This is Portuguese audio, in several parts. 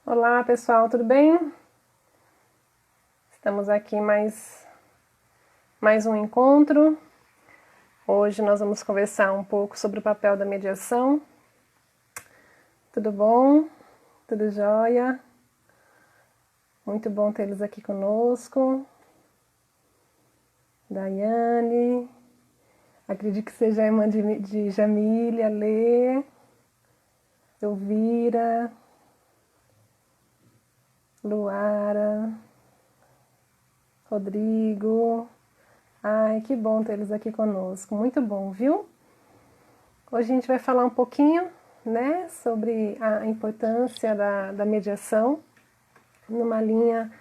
Olá pessoal, tudo bem? Estamos aqui mais um encontro. Hoje nós vamos conversar um pouco sobre o papel da mediação. Tudo bom? Tudo jóia? Muito bom tê-los aqui conosco. Daiane, acredito que seja a irmã de Jamília, Lê, Elvira, Luara, Rodrigo. Ai, que bom tê-los aqui conosco. Muito bom, viu? Hoje a gente vai falar um pouquinho, né, sobre a importância da mediação numa linha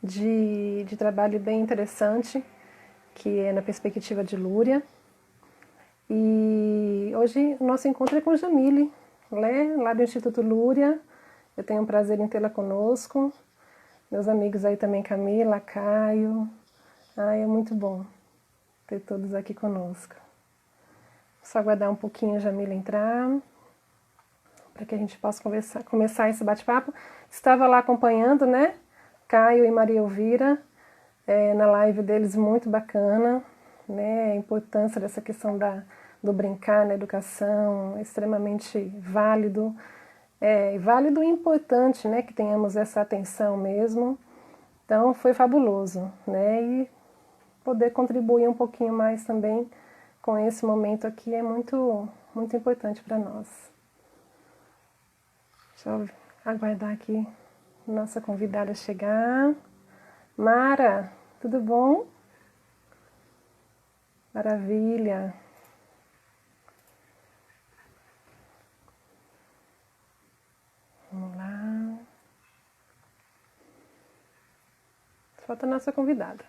de trabalho bem interessante, que é na perspectiva de Lúria. E hoje o nosso encontro é com Jamile, né, lá do Instituto Lúria. Eu tenho um prazer em tê-la conosco. Meus amigos aí também, Camila, Caio. Ai, é muito bom ter todos aqui conosco. Só aguardar um pouquinho a Jamila entrar, para que a gente possa começar esse bate-papo. Estava lá acompanhando, né? Caio e Maria Elvira, na live deles, muito bacana, né? A importância dessa questão do brincar na educação, extremamente válido. Válido e importante, né? Que tenhamos essa atenção mesmo. Então, foi fabuloso, né? E poder contribuir um pouquinho mais também com esse momento aqui é muito, muito importante para nós. Deixa eu aguardar aqui nossa convidada chegar. Mara, tudo bom? Maravilha. Vamos lá. Falta a nossa convidada.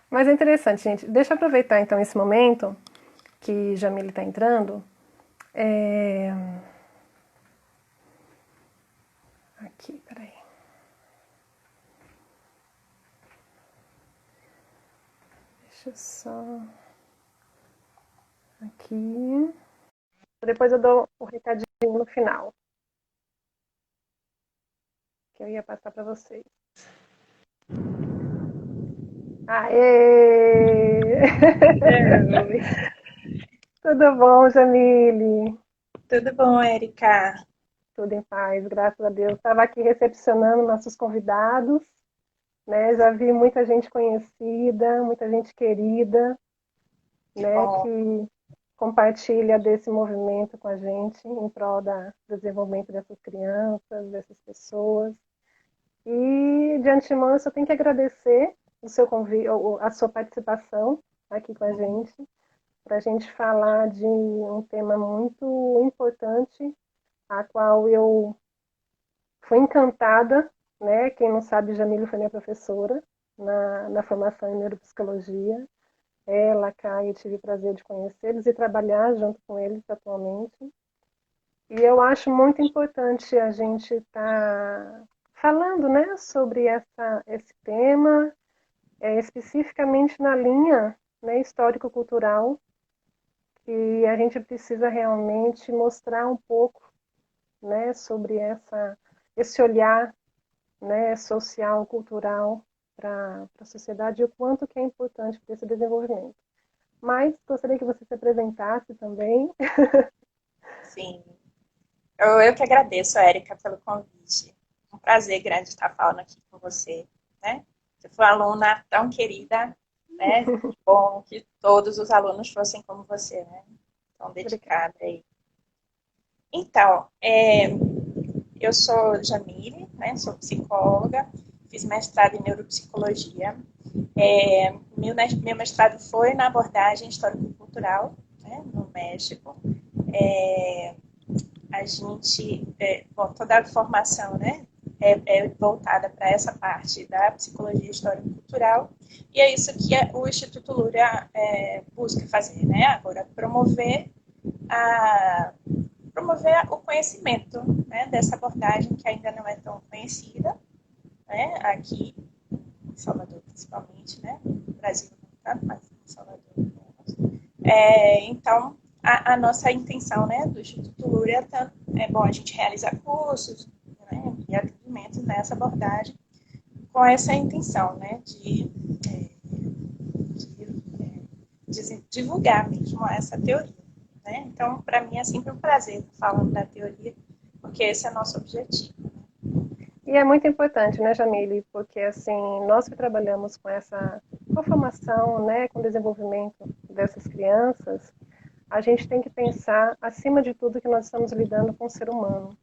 Mas é interessante, gente. Deixa eu aproveitar então esse momento que Jamile está entrando. Aqui, peraí. Deixa eu só. Aqui. Depois eu dou o recadinho no final, que eu ia passar para vocês. Aê! Tudo bom, Jamile? Tudo bom, Erika? Tudo em paz, graças a Deus. Estava aqui recepcionando nossos convidados, né? Já vi muita gente conhecida, muita gente querida, Que né? bom. Que compartilha desse movimento com a gente em prol do desenvolvimento dessas crianças, dessas pessoas. E de antemão eu só tenho que agradecer o seu convite, a sua participação aqui com a gente, para a gente falar de um tema muito importante, a qual eu fui encantada, né? Quem não sabe, Jamile foi minha professora na formação em neuropsicologia. Ela, Caio, eu tive o prazer de conhecê-los e trabalhar junto com eles atualmente. E eu acho muito importante a gente estar falando, né, sobre esse tema, especificamente na linha, né, histórico-cultural, que a gente precisa realmente mostrar um pouco, né, sobre esse olhar, né, social, cultural para a sociedade e o quanto que é importante para esse desenvolvimento. Mas gostaria que você se apresentasse também. Sim. Eu que agradeço, Erika, pelo convite. Um prazer grande estar falando aqui com você, né? Você foi uma aluna tão querida, né? Bom que todos os alunos fossem como você, né? Tão Obrigada. dedicada aí. Então, eu sou Jamile, né? Sou psicóloga, fiz mestrado em neuropsicologia. Meu mestrado foi na abordagem histórico-cultural, né? No México. A gente, bom, toda a formação, né, é voltada para essa parte da psicologia histórico-cultural, e é isso que o Instituto Lúria busca fazer, né, agora a, promover o conhecimento, né, dessa abordagem que ainda não é tão conhecida, né, aqui em Salvador principalmente, né, no Brasil não tanto, mas em Salvador então, a nossa intenção, né, do Instituto Lúria é bom a gente realizar cursos, né, e atendimentos nessa abordagem com essa intenção, né, de divulgar mesmo essa teoria. Né? Então, para mim é sempre um prazer estar falando da teoria, porque esse é o nosso objetivo. E é muito importante, né, Jamile, porque assim, nós que trabalhamos com com a formação, né, com o desenvolvimento dessas crianças, a gente tem que pensar, acima de tudo, que nós estamos lidando com o ser humano,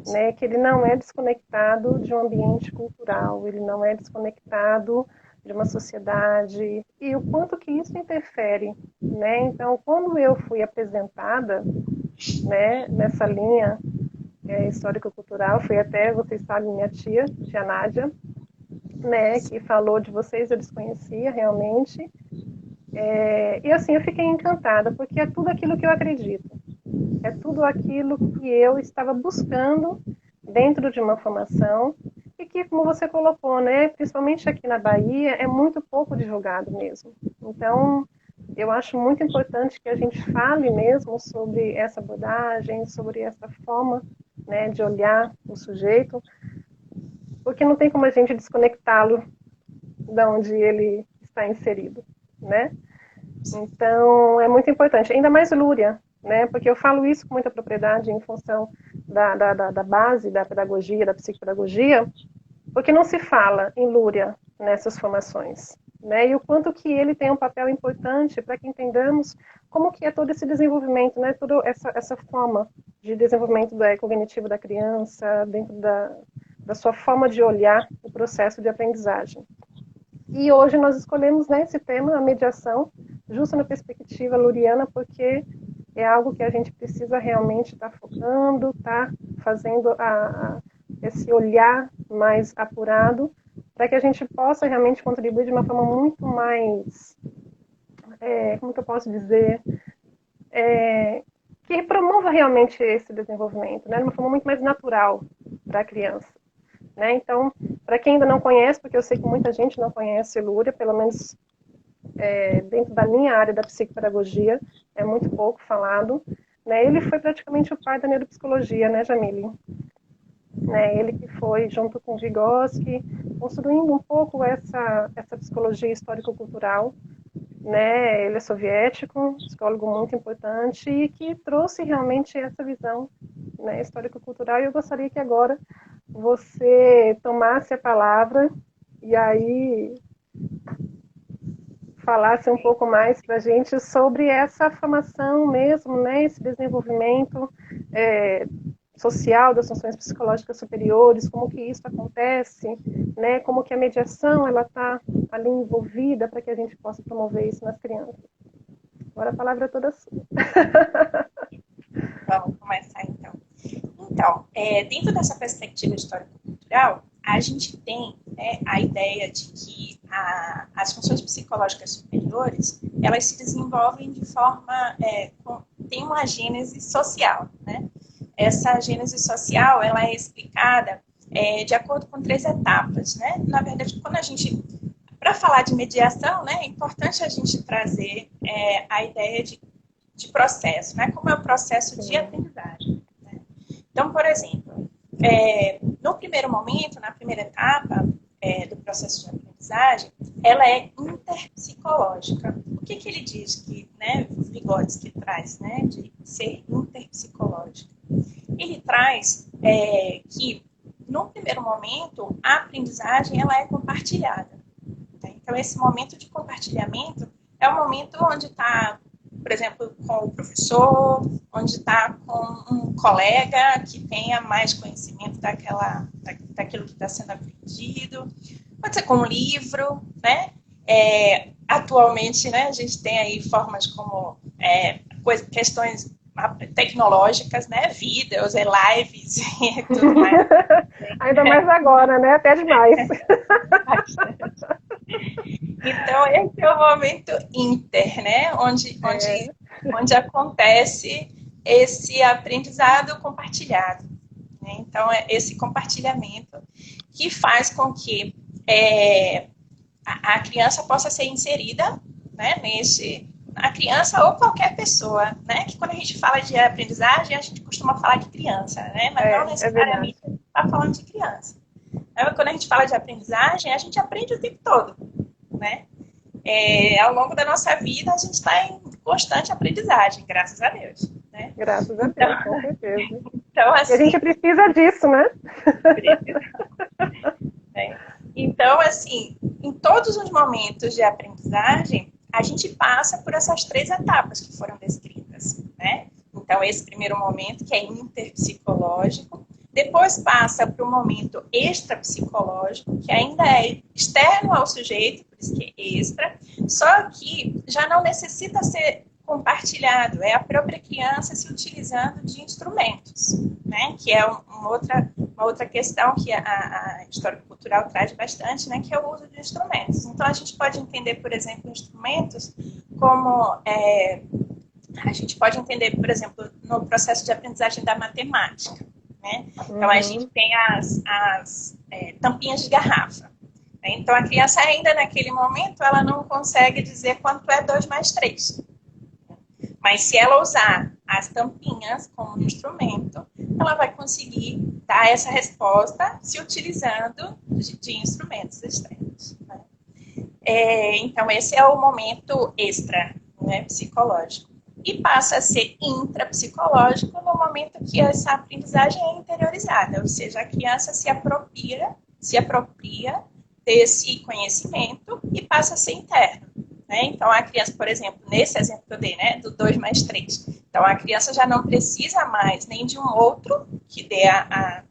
né, que ele não é desconectado de um ambiente cultural, ele não é desconectado de uma sociedade, e o quanto que isso interfere, né? Então, quando eu fui apresentada, né, nessa linha histórico-cultural, foi até, vocês sabem, minha tia Nádia, né, que falou de vocês, eu desconhecia realmente, e assim, eu fiquei encantada, porque é tudo aquilo que eu acredito, é tudo aquilo que eu estava buscando dentro de uma formação, e que, como você colocou, né, principalmente aqui na Bahia, é muito pouco divulgado mesmo. Então, eu acho muito importante que a gente fale mesmo sobre essa abordagem, sobre essa forma, né, de olhar o sujeito, porque não tem como a gente desconectá-lo de onde ele está inserido, né? Então, é muito importante, ainda mais Lúria, né? Porque eu falo isso com muita propriedade em função da base da pedagogia, da psicopedagogia, porque não se fala em Lúria nessas formações, né? E o quanto que ele tem um papel importante para que entendamos como que é todo esse desenvolvimento, né? Toda essa forma de desenvolvimento cognitivo da criança, dentro da sua forma de olhar o processo de aprendizagem. E hoje nós escolhemos, né, esse tema, a mediação, justo na perspectiva luriana, porque é algo que a gente precisa realmente estar focando, estar fazendo esse olhar mais apurado, para que a gente possa realmente contribuir de uma forma muito mais, como que eu posso dizer, que promova realmente esse desenvolvimento, né, de uma forma muito mais natural para a criança. Né? Então, para quem ainda não conhece, porque eu sei que muita gente não conhece Lúria, pelo menos dentro da minha área da psicopedagogia, é muito pouco falado. Né? Ele foi praticamente o pai da neuropsicologia, né, Jamile? Né? Ele que foi, junto com Vygotsky, construindo um pouco essa psicologia histórico-cultural. Né? Ele é soviético, um psicólogo muito importante e que trouxe realmente essa visão, né, histórico-cultural. E eu gostaria que agora você tomasse a palavra e aí falasse um pouco mais para a gente sobre essa formação mesmo, né, esse desenvolvimento social das funções psicológicas superiores, como que isso acontece, né, como que a mediação ela está ali envolvida para que a gente possa promover isso nas crianças. Agora a palavra é toda sua. Vamos começar então. Então, dentro dessa perspectiva histórico-cultural, a gente tem, né, a ideia de que as funções psicológicas superiores, elas se desenvolvem de forma, tem uma gênese social, né? Essa gênese social, ela é explicada de acordo com 3 etapas, né? Na verdade, para falar de mediação, né, é importante a gente trazer a ideia de processo, né? Como é o processo de aprendizagem. Né? Então, por exemplo, no primeiro momento, na primeira etapa do processo de aprendizagem, ela é interpsicológica. O que ele diz que, né, Vygotsky traz, né, de ser interpsicológica? Ele traz que, no primeiro momento, a aprendizagem ela é compartilhada. Tá? Então, esse momento de compartilhamento é o momento onde está, por exemplo, com o professor, onde está com um colega que tenha mais conhecimento daquilo que está sendo aprendido. Pode ser com um livro, né? Atualmente, né, a gente tem aí formas como questões tecnológicas, né? Vídeos, lives e tudo mais. Ainda mais agora, né? Até demais. Então, esse é o momento inter, né? Onde acontece esse aprendizado compartilhado. Né? Então, é esse compartilhamento que faz com que a criança possa ser inserida, né, a criança ou qualquer pessoa, né? Que quando a gente fala de aprendizagem, a gente costuma falar de criança, né? Mas não necessariamente a gente está falando de criança. Então, quando a gente fala de aprendizagem, a gente aprende o tempo todo, né? Ao longo da nossa vida, a gente está em constante aprendizagem, graças a Deus, né? Graças a Deus, com certeza. Então, assim, e a gente precisa disso, né? Precisa. Então, assim, em todos os momentos de aprendizagem, a gente passa por essas 3 etapas que foram descritas, né? Então, esse primeiro momento, que é interpsicológico, depois passa para o momento extrapsicológico, que ainda é externo ao sujeito, por isso que é extra, só que já não necessita ser compartilhado, é a própria criança se utilizando de instrumentos, né? Que é uma outra questão que a história cultural traz bastante, né? Que é o uso de instrumentos. Então, a gente pode entender, por exemplo, instrumentos como... a gente pode entender, por exemplo, no processo de aprendizagem da matemática, né? Então, a gente tem as tampinhas de garrafa. Né? Então, a criança ainda naquele momento, ela não consegue dizer quanto é 2 mais 3. Mas se ela usar as tampinhas como instrumento, ela vai conseguir dar essa resposta se utilizando de instrumentos externos. Né? Então, esse é o momento extra, né, psicológico. E passa a ser intrapsicológico no momento que essa aprendizagem é interiorizada, ou seja, a criança se apropria desse conhecimento e passa a ser interno. Né? Então, a criança, por exemplo, nesse exemplo que eu dei, né, do 2 mais 3, então a criança já não precisa mais nem de um outro que dê a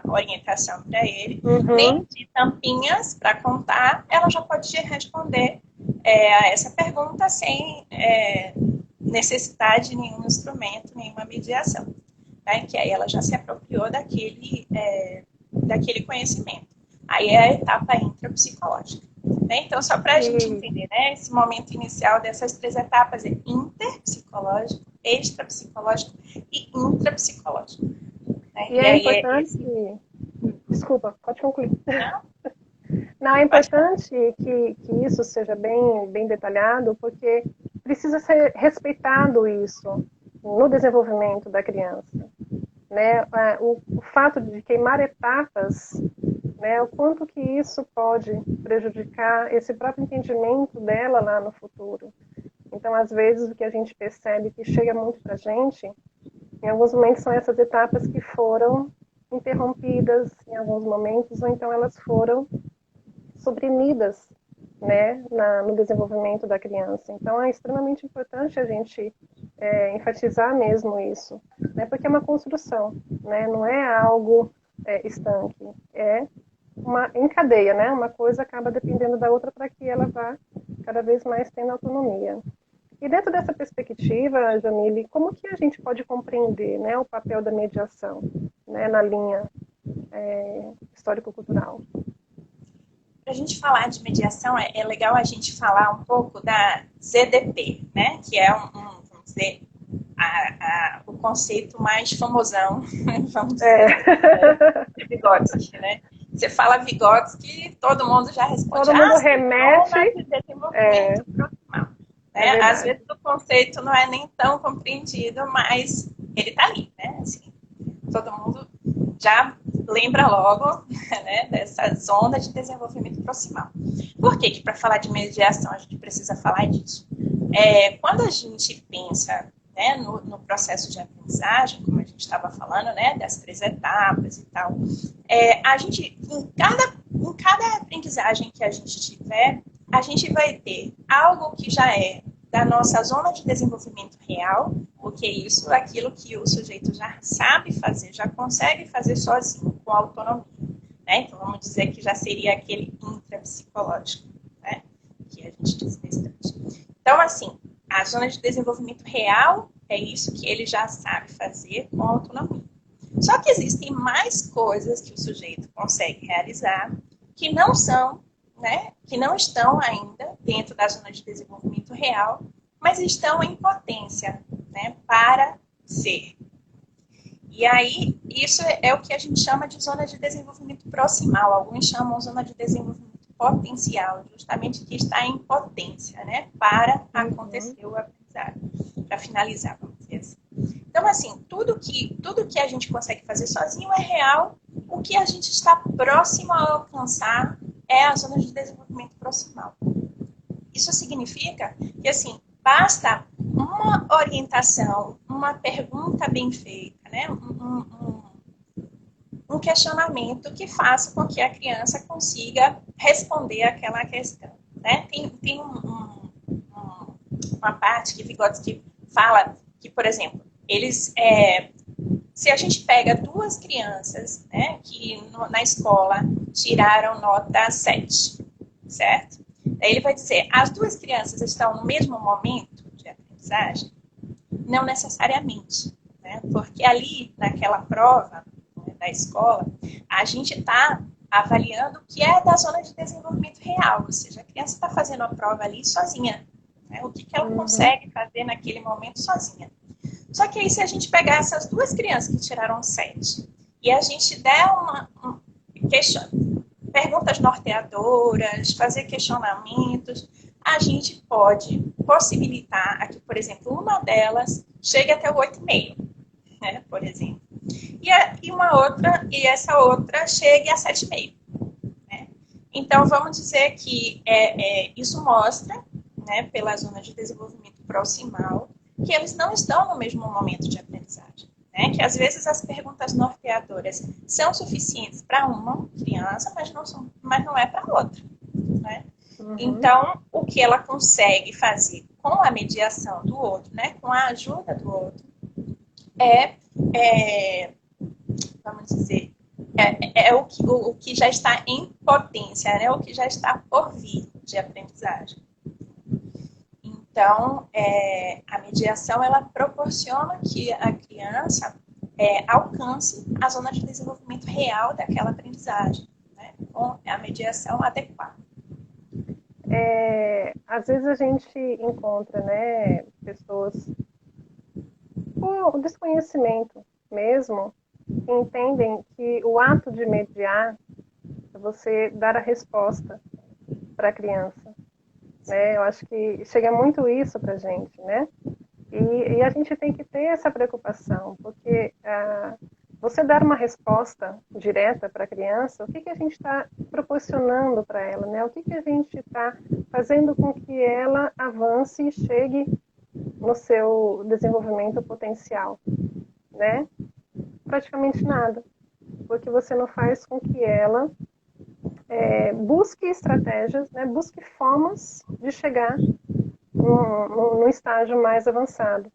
orientação para ele, nem de tampinhas para contar, ela já pode responder a essa pergunta sem necessidade de nenhum instrumento, nenhuma mediação. Né? Que aí ela já se apropriou daquele conhecimento. Aí é a etapa intrapsicológica. Né? Então, só para a gente entender, né? Esse momento inicial dessas 3 etapas é interpsicológico, extrapsicológico e intrapsicológico. Né? E é importante... Desculpa, pode concluir. Não, é importante que isso seja bem detalhado, porque precisa ser respeitado isso no desenvolvimento da criança. Né? O fato de queimar etapas, né? O quanto que isso pode prejudicar esse próprio entendimento dela lá no futuro. Então, às vezes, o que a gente percebe que chega muito para a gente, em alguns momentos são essas etapas que foram interrompidas em alguns momentos, ou então elas foram suprimidas, né, no desenvolvimento da criança. Então, é extremamente importante a gente enfatizar mesmo isso, né, porque é uma construção, né, não é algo estanque, é em cadeia, né, uma coisa acaba dependendo da outra para que ela vá cada vez mais tendo autonomia. E dentro dessa perspectiva, Jamile, como que a gente pode compreender, né, o papel da mediação, né, na linha histórico-cultural? Para a gente falar de mediação, é legal a gente falar um pouco da ZDP, né? Que é vamos dizer, o conceito mais famosão, vamos dizer, de Vygotsky, né? Você fala Vygotsky, todo mundo já responde. Todo mundo remete. De desenvolvimento proximal. Né? Às vezes o conceito não é nem tão compreendido, mas ele está ali, né? Assim, todo mundo já lembra logo, né, dessa zona de desenvolvimento proximal. Por que para falar de mediação a gente precisa falar disso? Quando a gente pensa, né, no processo de aprendizagem, como a gente estava falando, né, das 3 etapas e tal, a gente, em cada aprendizagem que a gente tiver, a gente vai ter algo que já é da nossa zona de desenvolvimento real, porque isso é aquilo que o sujeito já sabe fazer, já consegue fazer sozinho, com autonomia. Né? Então, vamos dizer que já seria aquele intrapsicológico, né? Que a gente disse nesse instante. Então, assim, a zona de desenvolvimento real é isso que ele já sabe fazer com autonomia. Só que existem mais coisas que o sujeito consegue realizar que não são, né, que não estão ainda dentro da zona de desenvolvimento real, mas estão em potência, né, para ser. E aí, isso é o que a gente chama de zona de desenvolvimento proximal. Alguns chamam zona de desenvolvimento potencial, justamente que está em potência, né? Para Uhum. acontecer o aprendizado, para finalizar, vamos dizer assim. Então, assim, tudo que a gente consegue fazer sozinho é real. O que a gente está próximo a alcançar é a zona de desenvolvimento proximal. Isso significa que, assim, basta uma orientação, uma pergunta bem feita, né? Um questionamento que faça com que a criança consiga responder aquela questão, né? Tem uma parte que Vygotsky fala que, por exemplo, se a gente pega duas crianças, né, que na escola tiraram nota 7, certo? Daí ele vai dizer, as duas crianças estão no mesmo momento de aprendizagem? Não necessariamente, né? Porque ali, naquela prova, né, da escola, a gente está avaliando o que é da zona de desenvolvimento real, ou seja, a criança está fazendo a prova ali sozinha, né? O que ela consegue fazer naquele momento sozinha. Só que aí, se a gente pegar essas duas crianças que tiraram 7 e a gente der perguntas norteadoras, fazer questionamentos, a gente pode possibilitar aqui, por exemplo, uma delas chegue até o 8,5, né, por exemplo. E essa outra chegue a 7,5. Né? Então, vamos dizer que isso mostra, né, pela zona de desenvolvimento proximal, que eles não estão no mesmo momento de aprendizagem. Né? Que às vezes as perguntas norteadoras são suficientes para uma criança, mas não é para outra. Né? Então, o que ela consegue fazer com a mediação do outro, né, com a ajuda do outro, vamos dizer, o que já está em potência, né, o que já está por vir de aprendizagem. Então, a mediação, ela proporciona que a criança alcance a zona de desenvolvimento real daquela aprendizagem, né, com a mediação adequada. Às vezes a gente encontra, né, pessoas com desconhecimento mesmo, que entendem que o ato de mediar é você dar a resposta para a criança. Né? Eu acho que chega muito isso para a gente, né? E a gente tem que ter essa preocupação, porque você dar uma resposta direta para a criança, o que a gente está proporcionando para ela, né? O que a gente está fazendo com que ela avance e chegue no seu desenvolvimento potencial, né? Praticamente nada, porque você não faz com que ela busque estratégias, né? Busque formas de chegar no estágio mais avançado.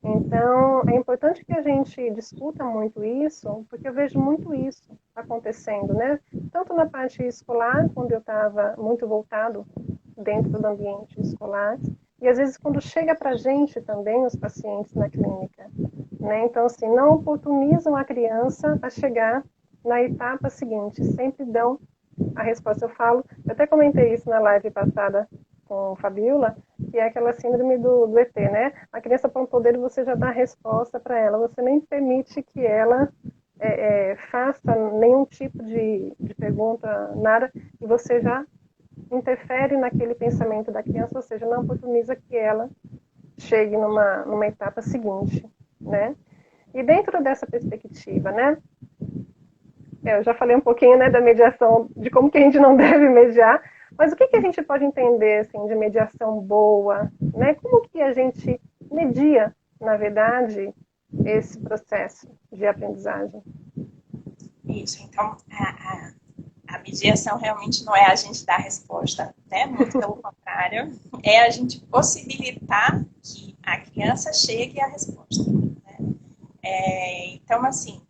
Então, é importante que a gente discuta muito isso, porque eu vejo muito isso acontecendo, né? Tanto na parte escolar, quando eu estava muito voltado dentro do ambiente escolar, e às vezes quando chega para a gente também, os pacientes na clínica, né? Então, assim, não oportunizam a criança a chegar na etapa seguinte, sempre dão a resposta. Eu até comentei isso na live passada com Fabiola, que é aquela síndrome do ET, né? A criança apontou o dedo e você já dá a resposta para ela, você nem permite que ela faça nenhum tipo de pergunta, nada, e você já interfere naquele pensamento da criança, ou seja, não oportuniza que ela chegue numa etapa seguinte, né? E dentro dessa perspectiva, né? Eu já falei um pouquinho, né, da mediação, de como que a gente não deve mediar, mas o que a gente pode entender assim, de mediação boa, né? Como que a gente media, na verdade, esse processo de aprendizagem? Isso, então a mediação realmente não é a gente dar a resposta, né? Muito pelo contrário, é a gente possibilitar que a criança chegue à resposta. Né? Então, assim,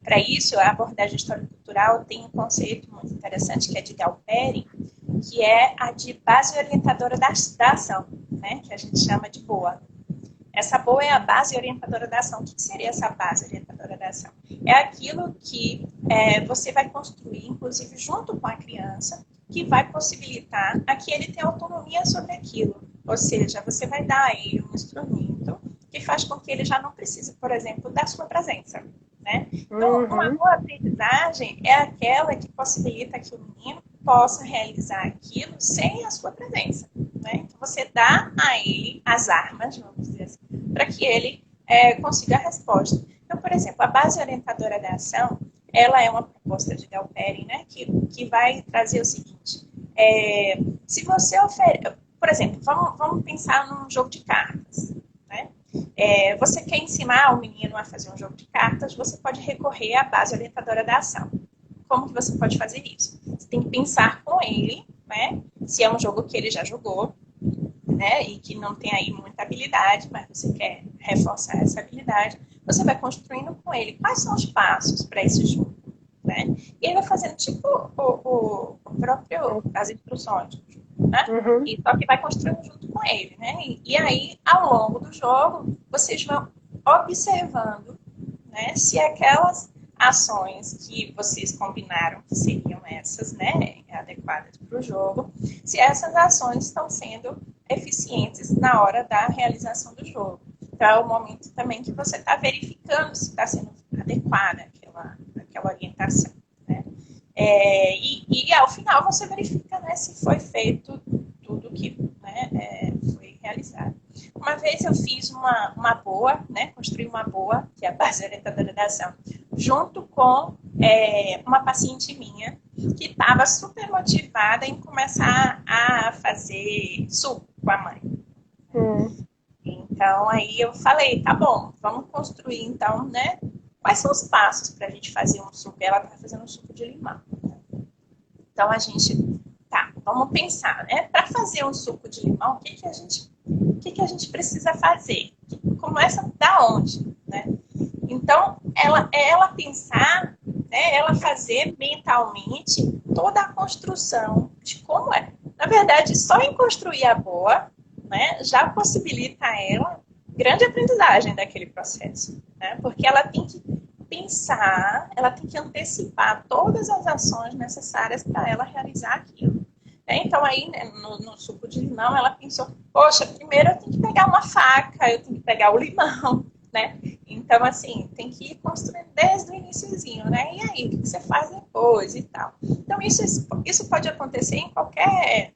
para isso, a abordagem histórico-cultural tem um conceito muito interessante que é de Galperi, que é a de base orientadora da ação, né? Que a gente chama de BOA. Essa BOA é a base orientadora da ação. O que seria essa base orientadora da ação? É aquilo que você vai construir, inclusive junto com a criança, que vai possibilitar a que ele tenha autonomia sobre aquilo. Ou seja, você vai dar a ele um instrumento que faz com que ele já não precise, por exemplo, da sua presença. Né? Então, uma boa aprendizagem é aquela que possibilita que o menino possa realizar aquilo sem a sua presença, né? Então, você dá a ele as armas, vamos dizer assim, para que ele consiga a resposta. Então, por exemplo, a base orientadora da ação, ela é uma proposta de Del Perry, né, que vai trazer o seguinte, se você oferece, por exemplo, vamos pensar num jogo de cartas, né? Você quer ensinar o menino a fazer um jogo de cartas, você pode recorrer à base orientadora da ação. Como que você pode fazer isso? Você tem que pensar com ele, né, se é um jogo que ele já jogou, né, e que não tem aí muita habilidade, mas você quer reforçar essa habilidade, você vai construindo com ele quais são os passos para esse jogo, né? E aí vai fazendo tipo o próprio, as instruções, né? Uhum. E só que vai construindo junto com ele, né? E aí, ao longo do jogo, vocês vão observando, né, se aquelas ações que vocês combinaram que seriam essas, né, adequadas para o jogo, se essas ações estão sendo eficientes na hora da realização do jogo. Então, é o momento também que você está verificando se está sendo adequada aquela orientação, né? E ao final você verifica, né, se foi feito tudo que, né, foi realizado. Uma vez eu fiz uma boa, né, construí uma boa, que é a base orientadora da ação, junto com uma paciente minha que estava super motivada em começar a fazer suco com a mãe. Então, aí eu falei, tá bom, vamos construir, então, né, quais são os passos para a gente fazer um suco? Ela está fazendo um suco de limão. Então, a gente, tá, vamos pensar, né, para fazer um suco de limão, o que a gente precisa fazer? Começa da onde, né? Então, ela pensar, né, ela fazer mentalmente toda a construção de como é. Na verdade, só em construir a boa, né, já possibilita a ela grande aprendizagem daquele processo, né? Porque ela tem que pensar, ela tem que antecipar todas as ações necessárias para ela realizar aquilo. Então, aí, né, no suco de limão, ela pensou, poxa, primeiro eu tenho que pegar uma faca, eu tenho que pegar o limão, né? Então, assim, tem que ir construindo desde o iniciozinho, né? E aí, o que você faz depois e tal. Então, isso pode acontecer em qualquer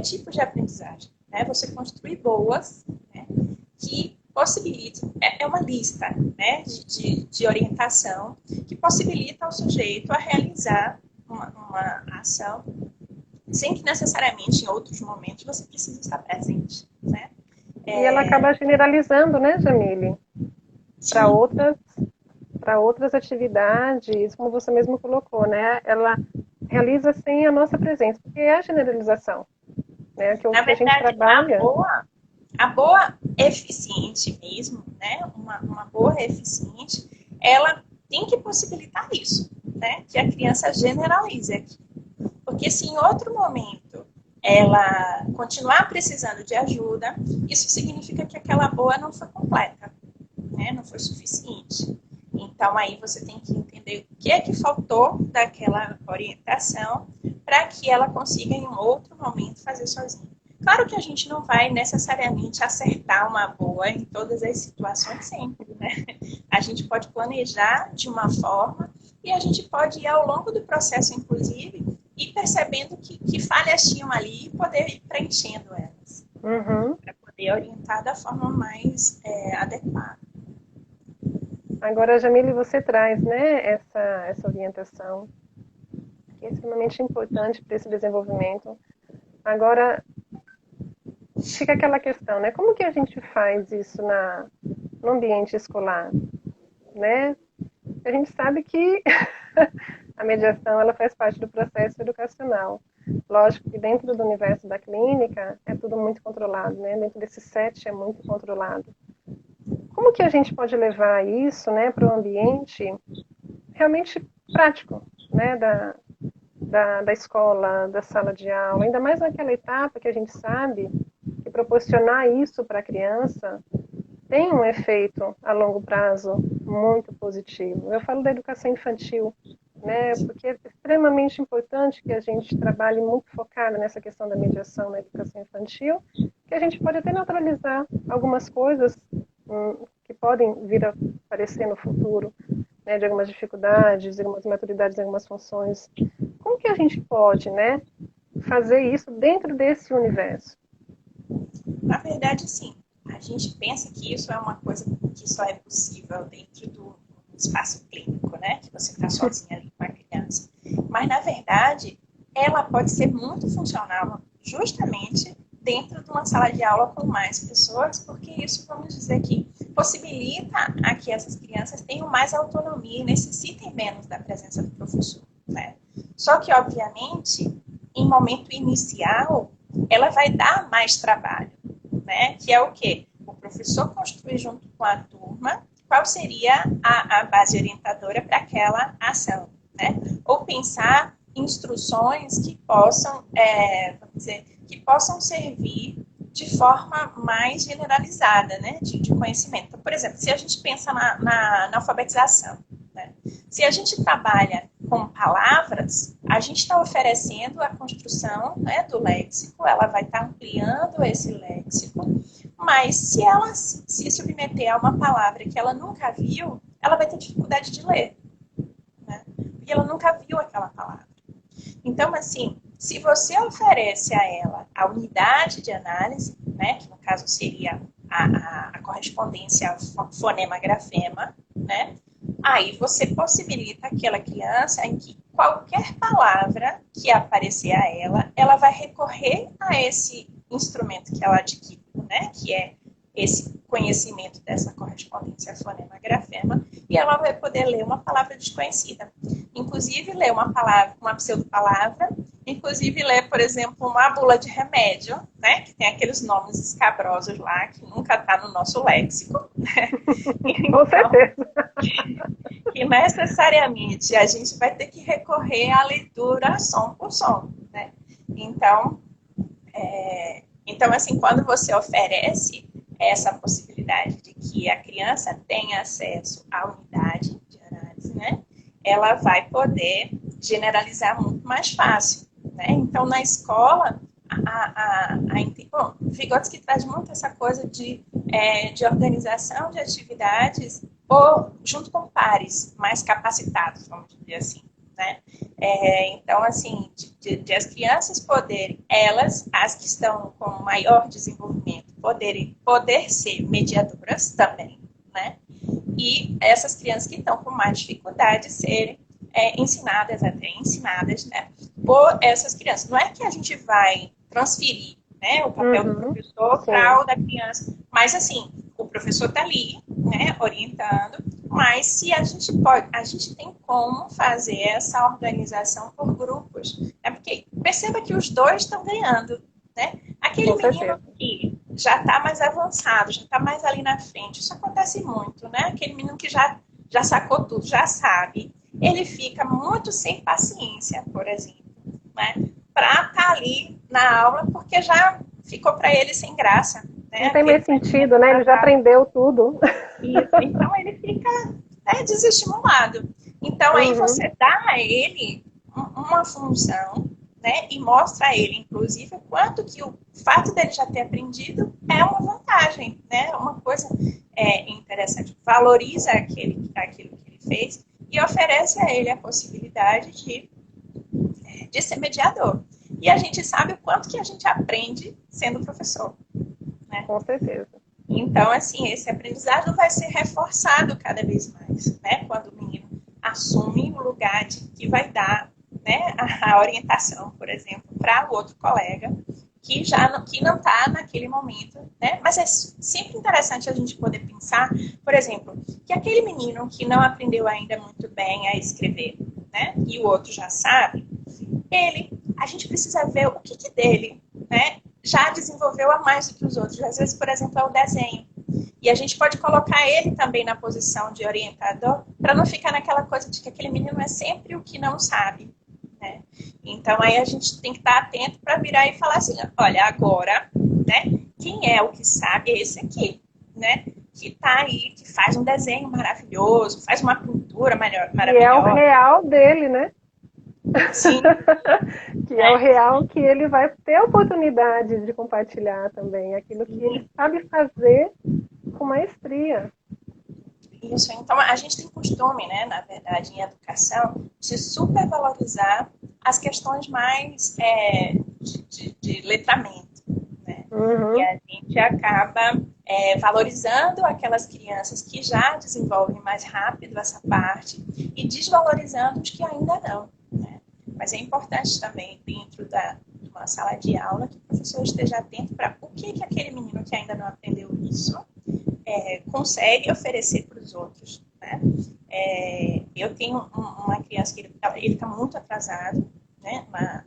tipo de aprendizagem, né? Você construir boas, né, que possibilitam, é uma lista, né, de orientação que possibilita ao sujeito a realizar uma ação sem que necessariamente em outros momentos você precise estar presente, né? E ela acaba generalizando, né, Jamile? Para outras atividades, como você mesmo colocou, né? Ela realiza sem a nossa presença, porque é a generalização, né? Que o Na que a gente verdade, trabalha. a boa eficiente mesmo, né? Uma boa eficiente, ela tem que possibilitar isso, né? Que a criança generalize aqui. Porque se em outro momento ela continuar precisando de ajuda, isso significa que aquela boa não foi completa, né? Não foi suficiente. Então, aí você tem que entender o que é que faltou daquela orientação para que ela consiga, em outro momento, fazer sozinha. Claro que a gente não vai necessariamente acertar uma boa em todas as situações sempre, né? A gente pode planejar de uma forma e a gente pode ir ao longo do processo, inclusive, ir percebendo que falhas tinham ali e poder ir preenchendo elas. Uhum. Para poder orientar da forma mais adequada. Agora, Jamile, você traz, né, essa orientação, que é extremamente importante para esse desenvolvimento. Agora, fica aquela questão, né? Como que a gente faz isso no ambiente escolar, né? A gente sabe que a mediação ela faz parte do processo educacional. Lógico que dentro do universo da clínica é tudo muito controlado, né? Dentro desse set é muito controlado. Como que a gente pode levar isso, né, para o ambiente realmente prático, né, da escola, da sala de aula, ainda mais naquela etapa que a gente sabe que proporcionar isso para a criança tem um efeito a longo prazo muito positivo. Eu falo da educação infantil, né, porque é extremamente importante que a gente trabalhe muito focado nessa questão da mediação na educação infantil, que a gente pode até neutralizar algumas coisas que podem vir a aparecer no futuro, né, de algumas dificuldades, de algumas maturidades, de algumas funções como que a gente pode, né, fazer isso dentro desse universo? Na verdade, sim. A gente pensa que isso é uma coisa que só é possível dentro do espaço clínico, né? Que você está sozinha ali com a criança. Mas, na verdade, ela pode ser muito funcional justamente dentro de uma sala de aula com mais pessoas, porque isso, vamos dizer que possibilita a que essas crianças tenham mais autonomia e necessitem menos da presença do professor, né? Só que, obviamente, em momento inicial, ela vai dar mais trabalho, né? Que é o quê? O professor construir junto com a turma qual seria a base orientadora para aquela ação, né? Ou pensar instruções que possam, vamos dizer, que possam servir de forma mais generalizada, né? De conhecimento. Então, por exemplo, se a gente pensa na alfabetização, né? Se a gente trabalha com palavras, a gente está oferecendo a construção, né, do léxico, ela vai estar ampliando esse léxico, mas se ela se submeter a uma palavra que ela nunca viu, ela vai ter dificuldade de ler, né? Porque ela nunca viu aquela palavra. Então, assim, se você oferece a ela a unidade de análise, né, que no caso seria a correspondência fonema-grafema, né, aí você possibilita aquela criança em que qualquer palavra que aparecer a ela, ela vai recorrer a esse instrumento que ela adquiriu, né, que é esse conhecimento dessa correspondência fonema-grafema, e ela vai poder ler uma palavra desconhecida. Inclusive, ler uma palavra, uma pseudo-palavra, inclusive ler, por exemplo, uma bula de remédio, né, que tem aqueles nomes escabrosos lá, que nunca está no nosso léxico. Né? Então, com certeza. Que necessariamente a gente vai ter que recorrer à leitura som por som, né? Então, assim, quando você oferece essa possibilidade de que a criança tenha acesso à unidade de análise, né? Ela vai poder generalizar muito mais fácil, né? Então, na escola, bom, Vygotsky traz muito essa coisa de organização de atividades ou junto com pares mais capacitados, vamos dizer assim, né? Então, assim, de as crianças poderem, elas, as que estão com maior desenvolvimento, poder ser mediadoras também, né? E essas crianças que estão com mais dificuldade serem ensinadas, né? Por essas crianças. Não é que a gente vai transferir, né, o papel do professor para o da criança, mas assim, o professor está ali, né, orientando, mas se a gente tem como fazer essa organização por grupos, né? Porque perceba que os dois estão ganhando, né? Aquele menino que já está mais avançado, já está mais ali na frente, isso acontece muito, né? Aquele menino que já sacou tudo, já sabe, ele fica muito sem paciência, por exemplo, né? Para estar ali na aula, porque já ficou para ele sem graça. Né? Não tem mais sentido, né? Ele já aprendeu tudo. Isso, então ele fica, né, desestimulado. Então aí você dá a ele uma função, né, e mostra a ele, inclusive, o quanto que o fato dele já ter aprendido é uma vantagem, né? Uma coisa interessante. Valoriza aquilo que ele fez e oferece a ele a possibilidade de ser mediador. E a gente sabe o quanto que a gente aprende sendo professor. Né? Com certeza. Então, assim, esse aprendizado vai ser reforçado cada vez mais, né? Quando o menino assume o lugar de que vai dar, né, a orientação, por exemplo, para o outro colega que não está naquele momento, né? Mas é sempre interessante a gente poder pensar, por exemplo, que aquele menino que não aprendeu ainda muito bem a escrever, né? E o outro já sabe, a gente precisa ver o que dele, né, já desenvolveu a mais do que os outros. Às vezes, por exemplo, é o desenho. E a gente pode colocar ele também na posição de orientador para não ficar naquela coisa de que aquele menino é sempre o que não sabe. Né? Então, aí a gente tem que estar atento para virar e falar assim, olha, agora, né, quem é o que sabe é esse aqui, né? Que está aí, que faz um desenho maravilhoso, faz uma pintura maravilhosa. E é o real dele, né? Sim. Que é o real que ele vai ter a oportunidade de compartilhar também, aquilo que ele sabe fazer com maestria. Isso, então a gente tem costume, né, na verdade, em educação, de supervalorizar as questões mais de letramento, né? Uhum. E a gente acaba valorizando aquelas crianças que já desenvolvem mais rápido essa parte e desvalorizando os que ainda não, né? Mas é importante também, dentro de uma sala de aula, que o professor esteja atento para o que aquele menino que ainda não aprendeu isso consegue oferecer para os outros, né? Eu tenho uma criança que ele está muito atrasado, né, na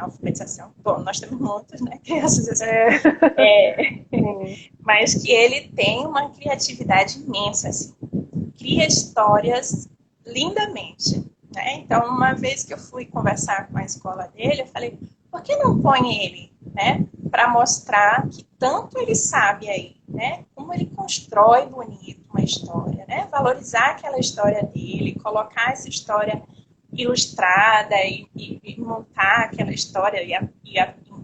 alfabetização. Bom, nós temos muitas, né, crianças assim, mas que ele tem uma criatividade imensa, assim, cria histórias lindamente, né? Então, uma vez que eu fui conversar com a escola dele, eu falei, por que não põe ele, né, para mostrar que tanto ele sabe aí, né, como ele constrói bonito uma história, né, valorizar aquela história dele, colocar essa história ilustrada e montar aquela história e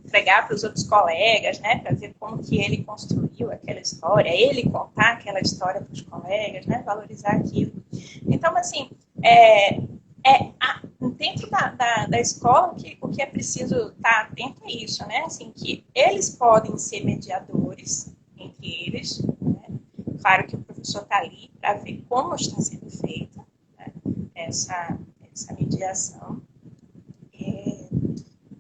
entregar para os outros colegas, né, para ver como que ele construiu aquela história, ele contar aquela história para os colegas, né, valorizar aquilo. Então, assim, dentro da escola, o que é preciso estar atento é isso, né, assim, que eles podem ser mediadores entre eles, né? Claro que o professor está ali para ver como está sendo feita, né, essa mediação.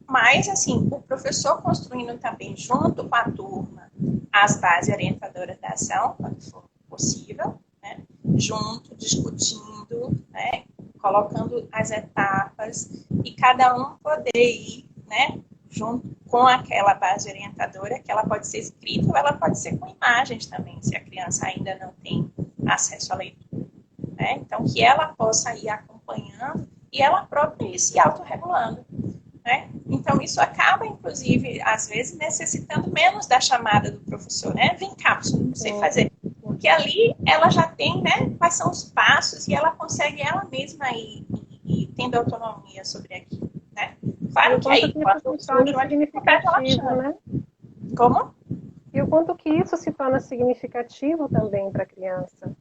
Mas, assim, o professor construindo também junto com a turma as bases orientadoras da ação, quando for possível, né? Junto, discutindo, né? Colocando as etapas e cada um poder ir, né? Junto com aquela base orientadora, que ela pode ser escrita ou ela pode ser com imagens também, se a criança ainda não tem acesso à leitura, né? Então, que ela possa ir acompanhando e ela própria ir se autorregulando, né? Então, isso acaba, inclusive, às vezes, necessitando menos da chamada do professor, né? Vem cá, professor, não sei fazer. Porque ali ela já tem, né, quais são os passos e ela consegue ela mesma ir tendo autonomia sobre aquilo, né? Claro que aí, quando surge uma dificuldade, ela chama. Né? Como? E o quanto que isso se torna significativo também para a criança.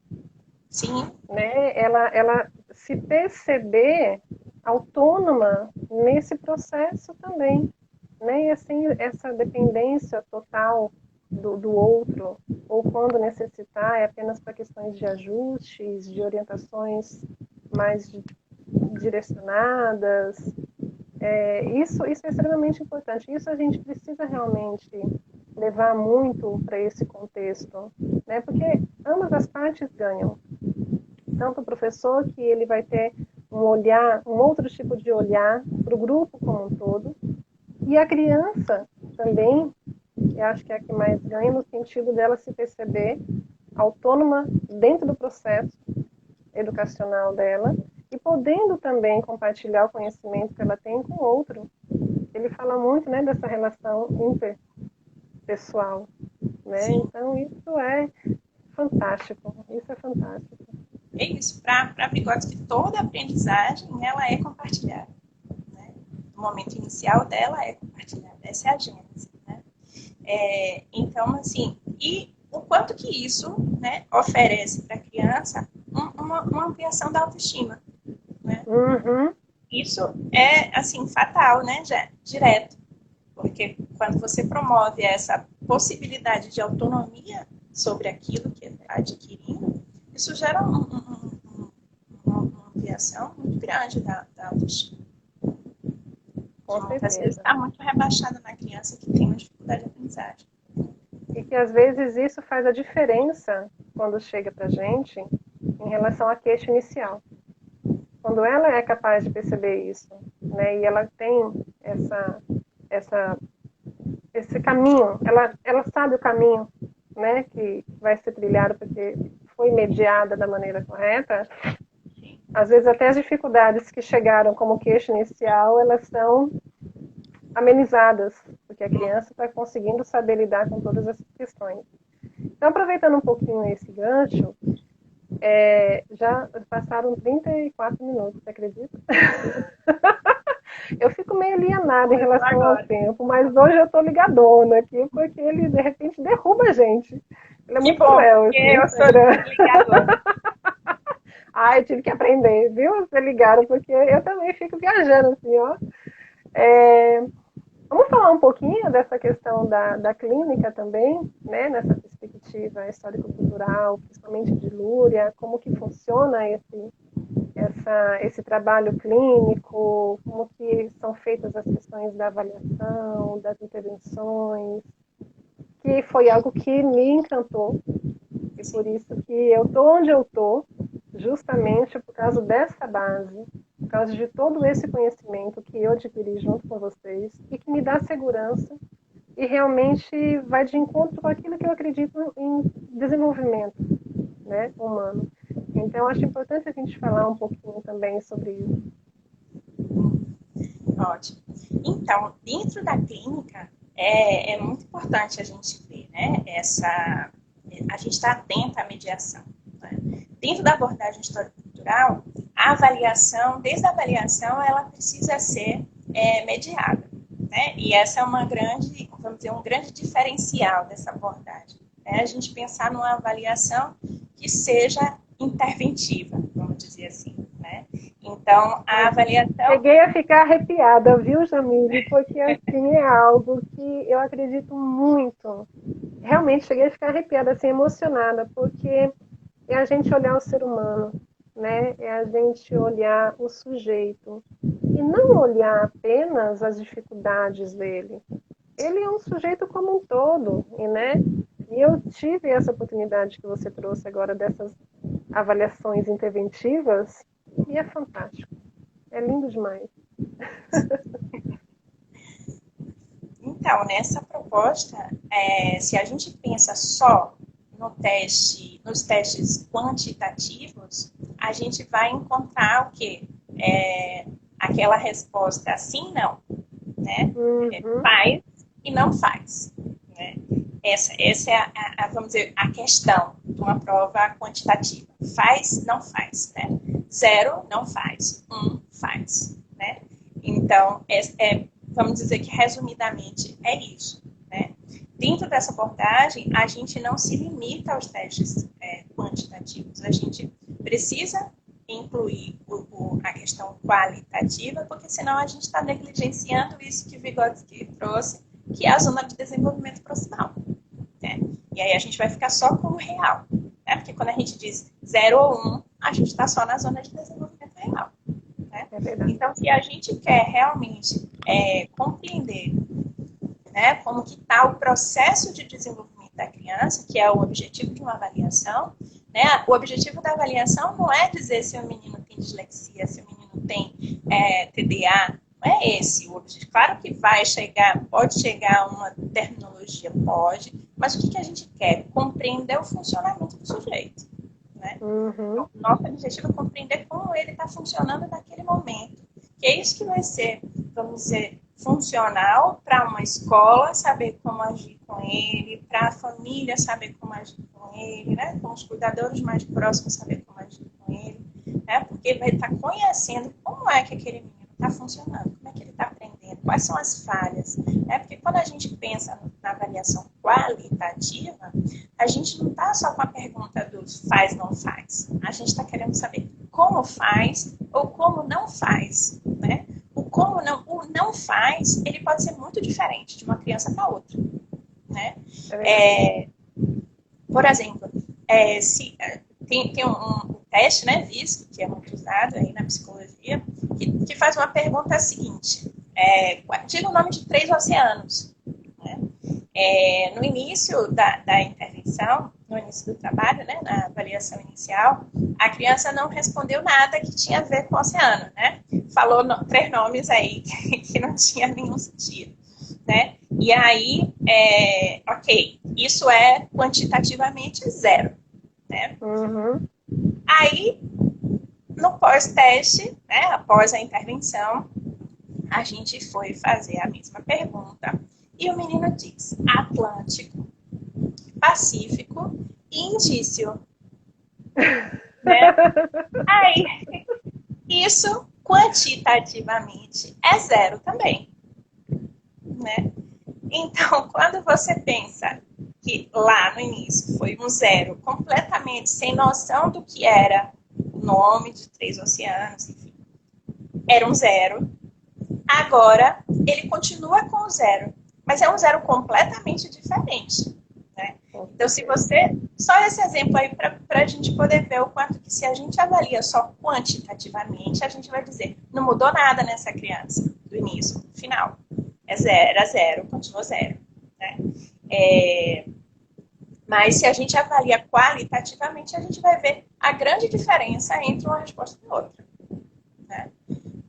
Sim. Né? Ela se perceber autônoma nesse processo também, né? E assim, essa dependência total do outro, ou quando necessitar, é apenas para questões de ajustes, de orientações mais direcionadas. Isso é extremamente importante. Isso a gente precisa realmente levar muito para esse contexto, né? Porque ambas as partes ganham. Tanto o professor, que ele vai ter um olhar, um outro tipo de olhar para o grupo como um todo, e a criança também, eu acho que é a que mais ganha, no sentido dela se perceber autônoma dentro do processo educacional dela e podendo também compartilhar o conhecimento que ela tem com o outro. Ele fala muito, né, dessa relação interpessoal, né? Então isso é fantástico, isso é fantástico. É isso, para Vygotsky, toda aprendizagem ela é compartilhada, né? O momento inicial dela é compartilhada, essa é a gênese, né? Então, assim, e o quanto que isso, né, oferece para a criança uma ampliação da autoestima, né? Uhum. Isso é, assim, fatal, né, já, direto, porque quando você promove essa possibilidade de autonomia sobre aquilo que está adquirindo, isso gera uma ampliação muito grande da autoestima. Com muitas certeza. vezes está muito rebaixada na criança que tem uma dificuldade de aprendizagem. E que às vezes isso faz a diferença quando chega para a gente em relação à queixa inicial. Quando ela é capaz de perceber isso, né, e ela tem esse caminho, ela sabe o caminho, né, que vai ser trilhado porque foi mediada da maneira correta, às vezes até as dificuldades que chegaram como queixa inicial, elas são amenizadas, porque a criança está conseguindo saber lidar com todas essas questões. Então, aproveitando um pouquinho esse gancho, já passaram 34 minutos, você acredita? Eu fico meio alienada em relação ao tempo, mas hoje eu estou ligadona aqui, porque ele, de repente, derruba a gente. Ele é muito cruel. Porque eu sou ligadora. Ai, tive que aprender, viu? Vocês ligaram, porque eu também fico viajando assim, ó. É, vamos falar um pouquinho dessa questão da clínica também, né? Nessa perspectiva histórico-cultural, principalmente de Lúria, como que funciona esse trabalho clínico, como que são feitas as questões da avaliação, das intervenções, que foi algo que me encantou. E por isso que eu estou onde eu estou, justamente por causa dessa base, por causa de todo esse conhecimento que eu adquiri junto com vocês e que me dá segurança e realmente vai de encontro com aquilo que eu acredito em desenvolvimento, né, humano. Então, acho importante a gente falar um pouquinho também sobre isso. Ótimo. Então, dentro da clínica, é muito importante a gente ver, né, a gente está atento à mediação. Né? Dentro da abordagem histórico-cultural, a avaliação, desde a avaliação, ela precisa ser mediada. Né? E essa é uma grande, vamos dizer, um grande diferencial dessa abordagem. Né? A gente pensar numa avaliação que seja interventiva, vamos dizer assim. Né? Então, a avaliação... Cheguei a ficar arrepiada, viu, Jamile? Porque, assim, é algo que eu acredito muito. Realmente, cheguei a ficar arrepiada, assim, emocionada, porque é a gente olhar o ser humano, né? É a gente olhar o sujeito. E não olhar apenas as dificuldades dele. Ele é um sujeito como um todo, né? E eu tive essa oportunidade que você trouxe agora dessas avaliações interventivas, e é fantástico. É lindo demais. Então, nessa proposta, se a gente pensa só nos testes quantitativos, a gente vai encontrar o quê? Aquela resposta sim, não. Né? Uhum. Faz e não faz. Né? Essa é vamos dizer, a questão de uma prova quantitativa. Faz, não faz. Né? 0, não faz. 1, faz. Né? Então, vamos dizer que, resumidamente, é isso. Né? Dentro dessa abordagem, a gente não se limita aos testes quantitativos. A gente precisa incluir a questão qualitativa, porque senão a gente está negligenciando isso que o Vygotsky trouxe, que é a zona de desenvolvimento proximal. Né? E aí a gente vai ficar só com o real. Né? Porque quando a gente diz 0 ou 1, a gente está só na zona de desenvolvimento real. Né? Então, se a gente quer realmente compreender, né, como que está o processo de desenvolvimento da criança, que é o objetivo de uma avaliação, né? O objetivo da avaliação não é dizer se o menino tem dislexia, se o menino tem TDA, não é esse o objetivo. Claro que pode chegar a uma terminologia, pode, mas o que a gente quer? Compreender o funcionamento do sujeito. Né? Uhum. Então, nosso objetivo é compreender como ele está funcionando naquele momento. Que é isso que vai ser, vamos dizer, funcional para uma escola saber como agir com ele, para a família saber como agir com ele, né? Com os cuidadores mais próximos saber como agir com ele, né? Porque ele vai estar conhecendo como é que aquele menino está funcionando, como é que ele está aprendendo, quais são as falhas, né? Porque quando a gente pensa na avaliação qualitativa, a gente não está só com a pergunta dos faz, não faz. A gente está querendo saber como faz ou como não faz, né? O não faz, ele pode ser muito diferente de uma criança para outra, né? Por exemplo, tem um teste, né, VISC, que é muito usado aí na psicologia, que faz uma pergunta seguinte: diga o nome de 3 oceanos. Né? No início da intervenção, no início do trabalho, né, na avaliação inicial, a criança não respondeu nada que tinha a ver com o oceano, né? Falou 3 nomes aí que não tinha nenhum sentido, né? E aí, ok, isso é quantitativamente 0, né? Uhum. Aí, no pós-teste, né, após a intervenção, a gente foi fazer a mesma pergunta e o menino diz Atlântico, Pacífico e Indício. Né? Aí, isso quantitativamente é 0 também. Né? Então, quando você pensa que lá no início foi um 0 completamente sem noção do que era nome de 3 oceanos, enfim. Era um 0. Agora, ele continua com o 0, mas é um 0 completamente diferente, né? Então, se você... Só esse exemplo aí para a gente poder ver o quanto que se a gente avalia só quantitativamente, a gente vai dizer, não mudou nada nessa criança, do início ao final. É 0, era 0, continua 0, né? Mas se a gente avalia qualitativamente, a gente vai ver a grande diferença entre uma resposta e outra, né?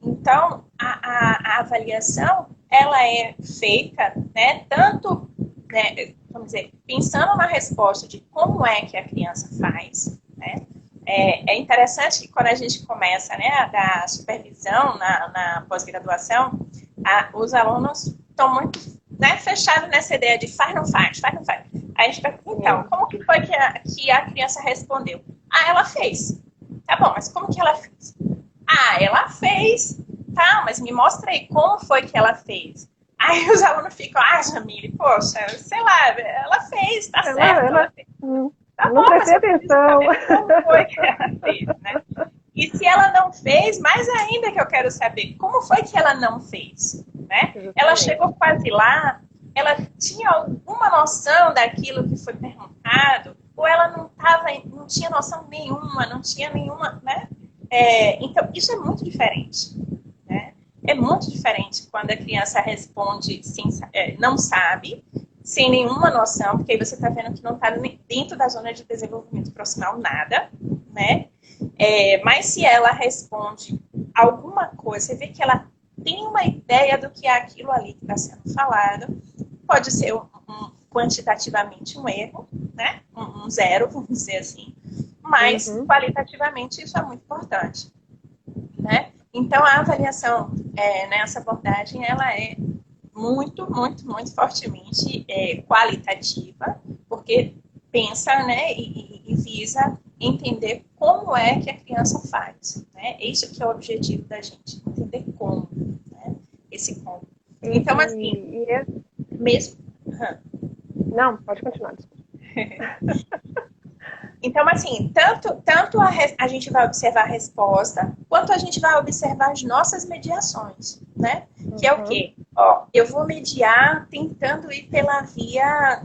Então, a avaliação, ela é feita, né, tanto, né, vamos dizer, pensando na resposta de como é que a criança faz, né? É interessante que quando a gente começa, né, a dar supervisão na pós-graduação, os alunos estão muito, né, fechados nessa ideia de faz, não faz, faz, não faz. Aí a gente pergunta, então, como que foi que a criança respondeu? Ela fez. Tá bom, mas como que ela fez? Ela fez. Tá, mas me mostra aí como foi que ela fez. Aí os alunos ficam, Jamile, poxa, sei lá, ela fez, tá certo. Ela fez. Tá não bom, prestei atenção. Como foi que ela fez, né? E se ela não fez, mais ainda que eu quero saber, como foi que ela não fez, né? Ela chegou quase lá, ela tinha alguma noção daquilo que foi perguntado, ou ela não tinha noção nenhuma, não tinha nenhuma, né? Então, isso é muito diferente, né? É muito diferente quando a criança responde não sabe, sem nenhuma noção, porque aí você está vendo que não está dentro da zona de desenvolvimento profissional nada, né? Mas se ela responde alguma coisa, você vê que ela tem uma ideia do que é aquilo ali que está sendo falado, pode ser quantitativamente um erro, né? Um 0, vamos dizer assim, mas qualitativamente isso é muito importante, né? Então a avaliação nessa abordagem ela é muito, muito, muito fortemente qualitativa, porque pensa, né, e visa entender como é que a criança faz, né? Esse que é o objetivo da gente, entender como, né? Esse como. Então, assim, mesmo... Não, pode continuar. Então, assim, tanto a gente vai observar a resposta, quanto a gente vai observar as nossas mediações, né? Que é o quê? Eu vou mediar tentando ir pela via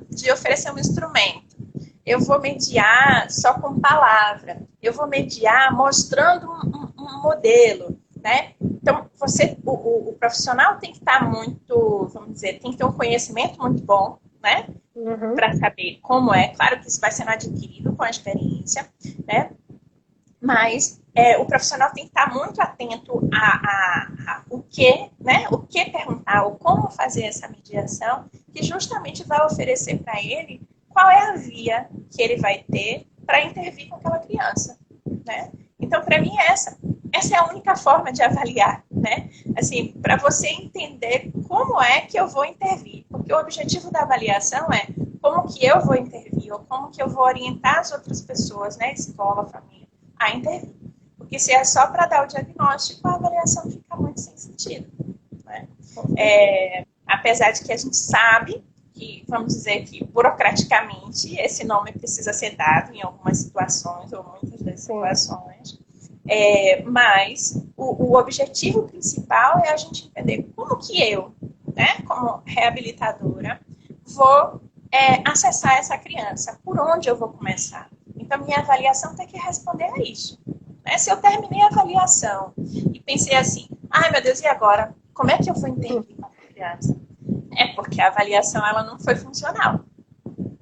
de oferecer um instrumento. Eu vou mediar só com palavra. Eu vou mediar mostrando um modelo, né? Então, o profissional tem que estar muito, vamos dizer, tem que ter um conhecimento muito bom, né? Para saber como é. Claro que isso vai sendo adquirido com a experiência, né? Mas o profissional tem que estar muito atento a o que, né? O que perguntar, ou como fazer essa mediação, que justamente vai oferecer para ele qual é a via que ele vai ter para intervir com aquela criança, né? Então, para mim, essa é a única forma de avaliar, né? Assim, para você entender como é que eu vou intervir. Porque o objetivo da avaliação é como que eu vou intervir, ou como que eu vou orientar as outras pessoas, né? Escola, família, a intervir. Porque se é só para dar o diagnóstico, a avaliação fica muito sem sentido, né? Apesar de que a gente sabe que, vamos dizer que, burocraticamente, esse nome precisa ser dado em algumas situações, ou muitas das situações. Mas o objetivo principal é a gente entender como que eu, né, como reabilitadora, vou acessar essa criança, por onde eu vou começar. Então, minha avaliação tem que responder a isso, né? Se eu terminei a avaliação e pensei assim, ai meu Deus, e agora? Como é que eu vou intervir com a criança? É porque a avaliação ela não foi funcional,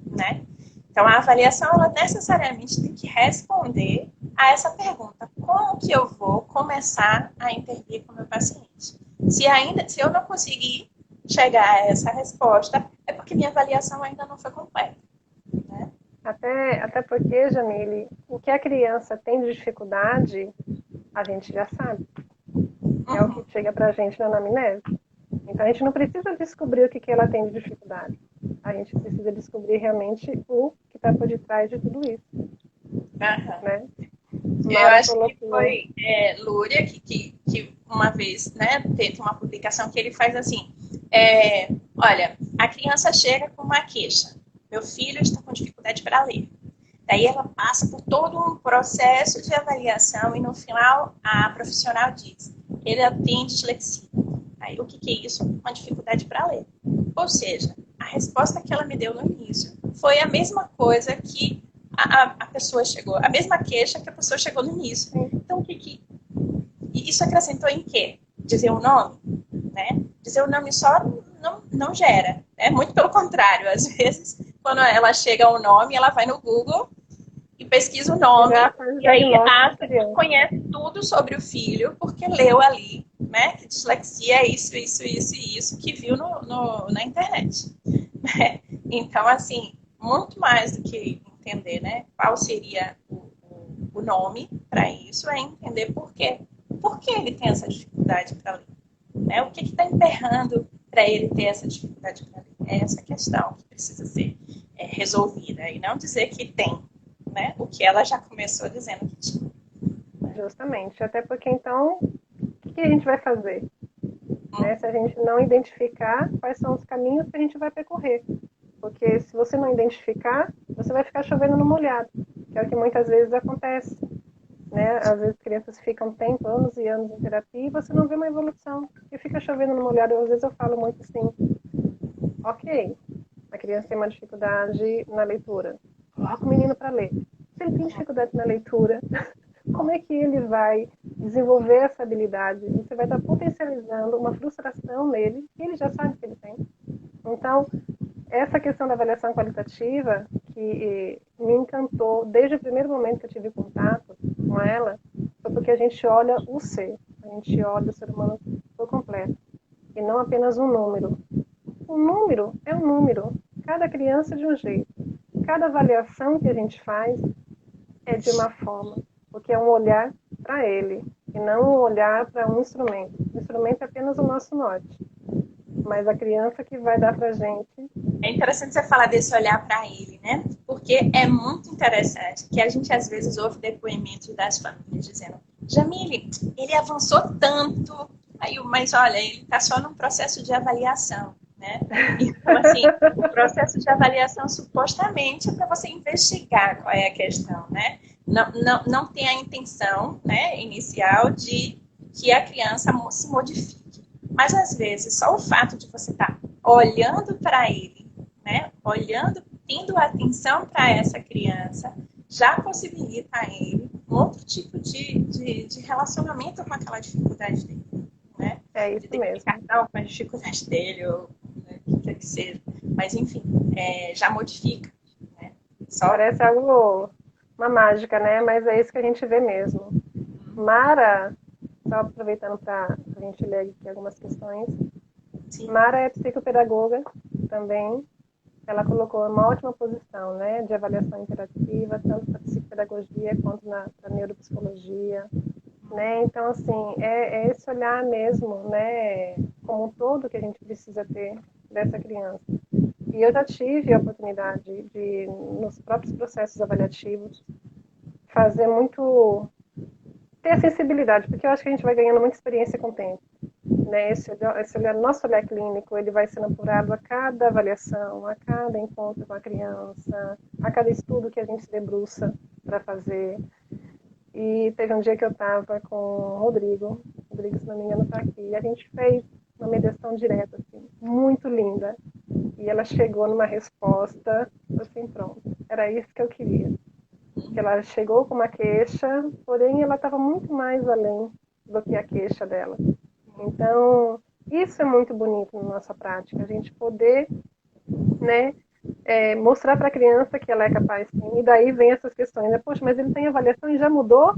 né? Então, a avaliação, ela necessariamente tem que responder a essa pergunta. Como que eu vou começar a intervir com o meu paciente? Se eu não conseguir chegar a essa resposta, é porque minha avaliação ainda não foi completa, né? Até porque, Jamile, o que a criança tem de dificuldade, a gente já sabe. É o que chega pra gente na anamnese. Então, a gente não precisa descobrir o que ela tem de dificuldade. A gente precisa descobrir realmente o que está por detrás de tudo isso. Né? Eu acho que foi Lúria que uma vez, né, teve uma publicação que ele faz assim, olha, a criança chega com uma queixa, meu filho está com dificuldade para ler. Daí ela passa por todo um processo de avaliação e no final a profissional diz, ele tem dislexia. Aí, o que é isso? Uma dificuldade para ler. Ou seja, a resposta que ela me deu no início foi a mesma coisa que a pessoa chegou, a mesma queixa que a pessoa chegou no início. Então, e isso acrescentou em quê? Dizer o nome, né? Dizer o nome só não gera, né? Muito pelo contrário, às vezes, quando ela chega ao nome, ela vai no Google e pesquisa o nome, e aí conhece tudo sobre o filho, porque leu ali, né? Que dislexia é isso, e isso, que viu na internet. Né? Então, assim, muito mais do que entender, né? Qual seria o nome para isso, é entender por quê. Por que ele tem essa dificuldade para ler? Né? O que está emperrando para ele ter essa dificuldade para ler? É essa questão que precisa ser resolvida. E não dizer que tem, né? O que ela já começou dizendo que tinha. Justamente. Até porque, então, o que a gente vai fazer? Né? Se a gente não identificar quais são os caminhos que a gente vai percorrer. Porque se você não identificar, você vai ficar chovendo no molhado, que é o que muitas vezes acontece. Né? Às vezes crianças ficam tempo, anos e anos em terapia e você não vê uma evolução. E fica chovendo no molhado. Às vezes eu falo muito assim, ok, a criança tem uma dificuldade na leitura. Coloca o menino para ler. Se ele tem dificuldade na leitura, como é que ele vai desenvolver essa habilidade? Você vai estar potencializando uma frustração nele que ele já sabe que ele tem. Então, essa questão da avaliação qualitativa, que me encantou desde o primeiro momento que eu tive contato com ela, foi porque a gente olha o ser, a gente olha o ser humano por completo, e não apenas um número. O número é um número, cada criança de um jeito. Cada avaliação que a gente faz é de uma forma, porque é um olhar para ele, e não um olhar para um instrumento. O instrumento é apenas o nosso norte, mas a criança que vai dar para a gente. É interessante você falar desse olhar para ele, né? Porque é muito interessante que a gente às vezes ouve depoimentos das famílias dizendo: Jamile, ele avançou tanto, mas olha, ele está só num processo de avaliação. Né? Então, assim, o processo de avaliação supostamente é para você investigar qual é a questão, né? Não tem a intenção, né, inicial de que a criança se modifique. Mas, às vezes, só o fato de você estar olhando para ele, né, olhando, tendo atenção para essa criança, já possibilita a ele um outro tipo de relacionamento com aquela dificuldade dele. Né? É isso mesmo. Com a dificuldade dele, ou o que quer que seja. Mas, enfim, já modifica. Né? Parece algo, uma mágica, né? Mas é isso que a gente vê mesmo. Mara, só aproveitando para a gente ler aqui algumas questões. Sim. Mara é psicopedagoga também. Ela colocou uma ótima posição, né? De avaliação interativa, tanto para psicopedagogia quanto na neuropsicologia. Né? Então, assim, é esse olhar mesmo, né, como um todo que a gente precisa ter dessa criança. E eu já tive a oportunidade de, nos próprios processos avaliativos, fazer muito, ter a sensibilidade, porque eu acho que a gente vai ganhando muita experiência com o tempo. Né? Esse olhar, nosso olhar clínico, ele vai sendo apurado a cada avaliação, a cada encontro com a criança, a cada estudo que a gente se debruça para fazer. E teve um dia que eu estava com o Rodrigo, se não me engano está aqui, e a gente fez uma mediação direta, assim, muito linda. E ela chegou numa resposta, assim, pronto, era isso que eu queria. Que ela chegou com uma queixa, porém ela estava muito mais além do que a queixa dela. Então, isso é muito bonito na nossa prática, a gente poder, né, mostrar para a criança que ela é capaz, sim, e daí vem essas questões, né? Poxa, mas ele tem avaliação e já mudou,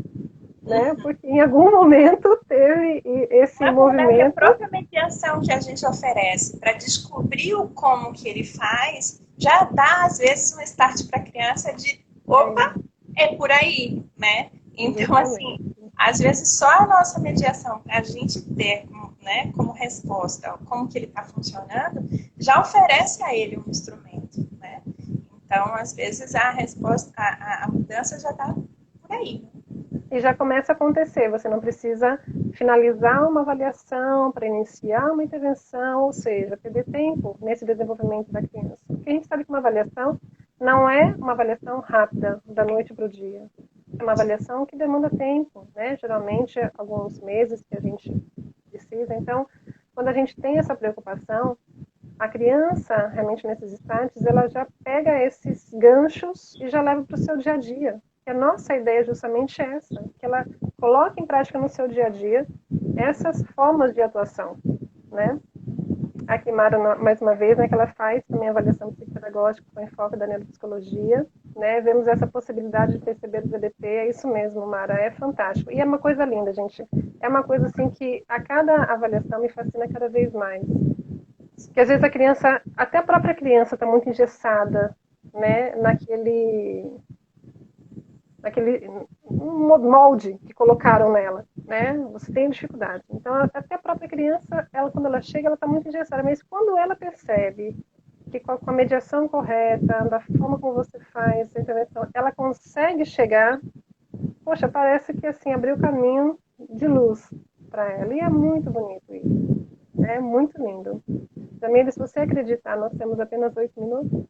né? Porque em algum momento teve esse movimento. A própria mediação que a gente oferece para descobrir o como que ele faz, já dá, às vezes, um start para a criança de, opa, é por aí, né? Então, assim, às vezes só a nossa mediação, para a gente ter, né, como resposta como que ele está funcionando, já oferece a ele um instrumento, né? Então, às vezes, a resposta, a mudança já está por aí. E já começa a acontecer, você não precisa finalizar uma avaliação para iniciar uma intervenção, ou seja, perder tempo nesse desenvolvimento da criança. Porque a gente sabe que uma avaliação não é uma avaliação rápida, da noite para o dia. É uma avaliação que demanda tempo, né? Geralmente, alguns meses que a gente precisa. Então, quando a gente tem essa preocupação, a criança, realmente nesses instantes, ela já pega esses ganchos e já leva para o seu dia a dia. E a nossa ideia é justamente essa, que ela coloque em prática no seu dia a dia essas formas de atuação, né? Aqui, Mara, mais uma vez, né, que ela faz também avaliação psicopedagógica com enfoque da neuropsicologia, né? Vemos essa possibilidade de perceber o VDP, é isso mesmo, Mara, é fantástico. E é uma coisa linda, gente. É uma coisa assim que a cada avaliação me fascina cada vez mais. Que às vezes a criança, até a própria criança está muito engessada, né, naquele molde que colocaram nela, né? Você tem dificuldade. Então, até a própria criança, ela quando ela chega, ela está muito engessada, mas quando ela percebe que com a mediação correta, da forma como você faz a intervenção, ela consegue chegar, poxa, parece que assim abriu o caminho de luz para ela. E é muito bonito isso. É muito lindo. Jamile, se você acreditar, nós temos apenas 8 minutos.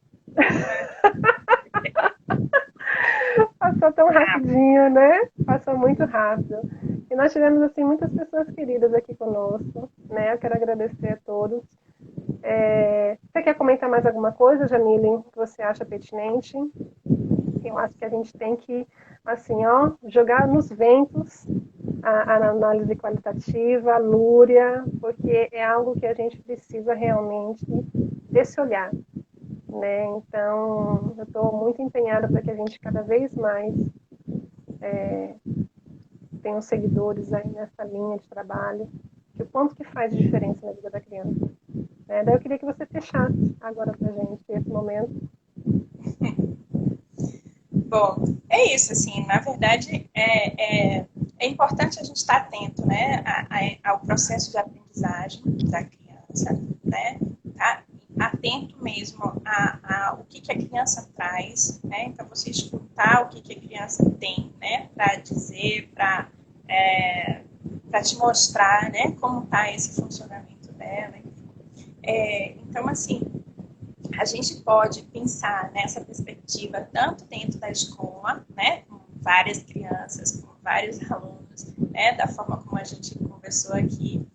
Passou tão rapidinho, né? Passou muito rápido. E nós tivemos, assim, muitas pessoas queridas aqui conosco, né? Eu quero agradecer a todos. Você quer comentar mais alguma coisa, Jamile, que você acha pertinente? Eu acho que a gente tem que, assim, ó, jogar nos ventos a análise qualitativa, a Lúria, porque é algo que a gente precisa realmente desse olhar, né? Então, eu estou muito empenhada para que a gente cada vez mais tenha seguidores aí nessa linha de trabalho, que o quanto que faz diferença na vida da criança. Né? Daí eu queria que você fechasse agora para a gente esse momento. Bom, é isso, assim, na verdade, é importante a gente estar atento, né, ao processo de aprendizagem da criança, né, tá? Atento mesmo o que a criança traz, né, então você escutar o que a criança tem, né, para dizer, para te mostrar, né, como está esse funcionamento dela. Então, assim, a gente pode pensar nessa perspectiva tanto dentro da escola, né, com várias crianças, com vários alunos, né, da forma como a gente conversou aqui,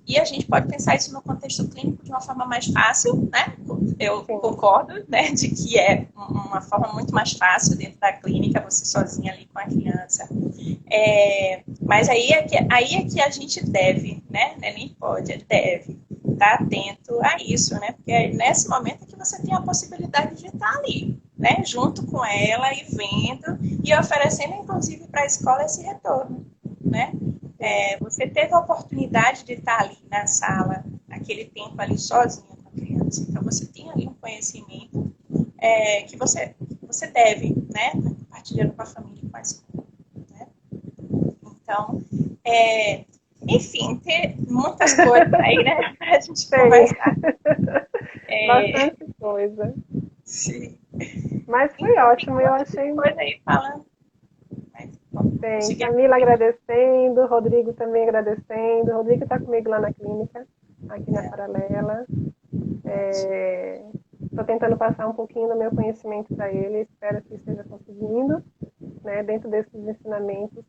e a gente pode pensar isso no contexto clínico de uma forma mais fácil, né? Eu concordo, né, de que é uma forma muito mais fácil dentro da clínica, você sozinha ali com a criança. Mas aí é que a gente deve, né? Nem pode, deve estar atento a isso, né? Porque é nesse momento que você tem a possibilidade de estar ali, né? Junto com ela e vendo e oferecendo, inclusive, para a escola esse retorno, né? Você teve a oportunidade de estar ali na sala, aquele tempo ali sozinha com a criança. Então, você tem ali um conhecimento que você deve, né? Compartilhando com a família e com a escola, né? Então, enfim, tem muitas coisas aí, né, para a gente conversar. Bastante coisa. Sim. Mas foi então, ótimo, eu achei. Coisa aí falando. Tem Camila agradecendo, Rodrigo também agradecendo. O Rodrigo está comigo lá na clínica, aqui na Paralela. Estou tentando passar um pouquinho do meu conhecimento para ele, espero que esteja conseguindo, né, dentro desses ensinamentos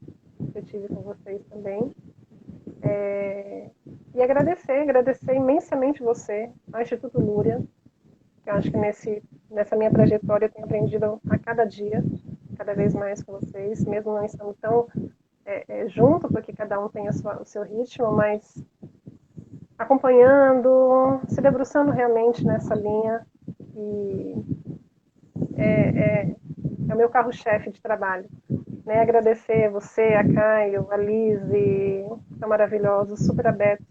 que eu tive com vocês também. E agradecer imensamente você, ao Instituto Lúria, que eu acho que nessa minha trajetória eu tenho aprendido a cada dia, cada vez mais com vocês, mesmo não estando tão junto, porque cada um tem o seu ritmo, mas acompanhando, se debruçando realmente nessa linha, e é o meu carro-chefe de trabalho. Né? Agradecer a você, a Caio, a Lise, que são maravilhosos, super abertos